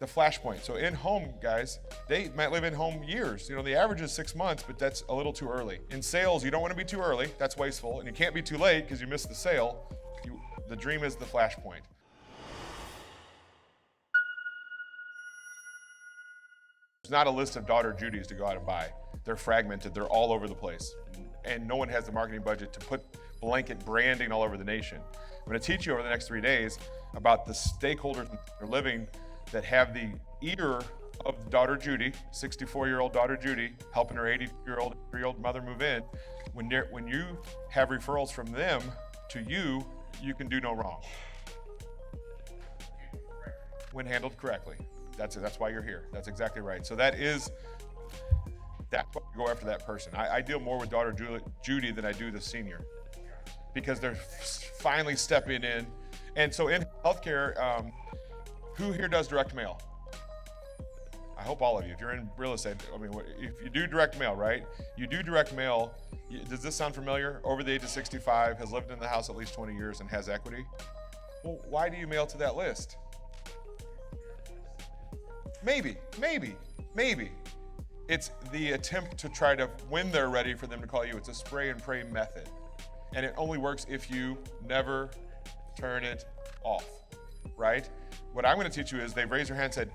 the flashpoint. So in-home guys, they might live in-home years. The average is 6 months, but that's a little too early. In sales, you don't want to be too early. That's wasteful. And you can't be too late because you missed the sale. The dream is the flashpoint. There's not a list of daughter Judys to go out and buy. They're fragmented. They're all over the place. And no one has the marketing budget to put blanket branding all over the nation. I'm going to teach you over the next 3 days about the stakeholders that are living that have the ear of daughter Judy, 64-year-old daughter Judy, helping her 80-year-old mother move in. When you have referrals from them to you, you can do no wrong. When handled correctly. That's why you're here. That's exactly right. So that's why you go after that person. I deal more with daughter Judy than I do the senior, because they're finally stepping in. And so in healthcare, who here does direct mail? I hope all of you. If you're in real estate, if you do direct mail, right? You do direct mail. Does this sound familiar? Over the age of 65, has lived in the house at least 20 years and has equity. Well, why do you mail to that list? Maybe. It's the attempt to try to, when they're ready for them to call you, it's a spray and pray method. And it only works if you never turn it off, right? What I'm going to teach you is they've raised their hand and said,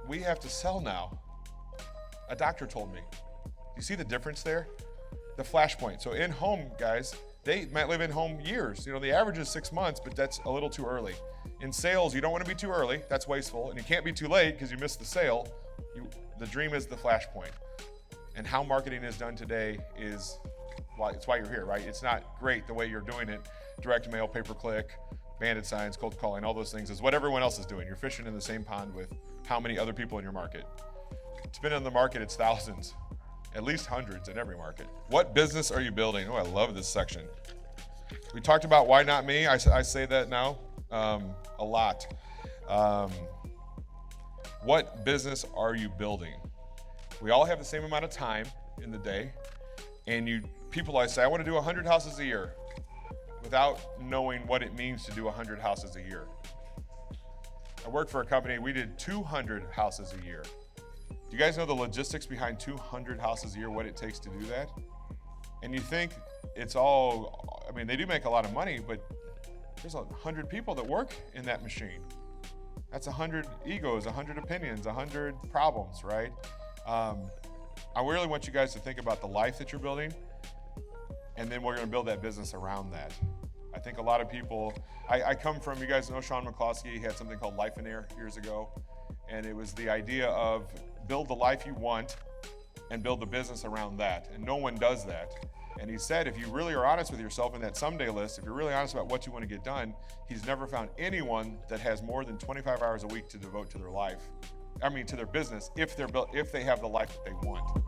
we have to sell now. A doctor told me. You see the difference there? The flashpoint. So in-home guys, they might live in-home years. The average is 6 months, but that's a little too early. In sales, you don't want to be too early. That's wasteful. And you can't be too late because you missed the sale. The dream is the flashpoint. And how marketing is done today it's why you're here, right? It's not great the way you're doing it. Direct mail, pay-per-click, bandit signs, cold calling, all those things is what everyone else is doing. You're fishing in the same pond with how many other people in your market. Depending on the market, it's thousands, at least hundreds in every market. What business are you building? Oh, I love this section. We talked about why not me. I say that now a lot. What business are you building? We all have the same amount of time in the day, and people always say, I want to do 100 houses a year, without knowing what it means to do 100 houses a year. I worked for a company, we did 200 houses a year. Do you guys know the logistics behind 200 houses a year, what it takes to do that? And you think it's all, they do make a lot of money, but there's 100 people that work in that machine. That's 100 egos, 100 opinions, 100 problems, right? I really want you guys to think about the life that you're building, and then we're going to build that business around that. I think a lot of people, I come from, you guys know Sean McCloskey, he had something called Life in Air years ago, and it was the idea of build the life you want and build the business around that, and no one does that. And he said, if you really are honest with yourself in that someday list, if you're really honest about what you want to get done, he's never found anyone that has more than 25 hours a week to devote to their life, to their business, if they have the life that they want.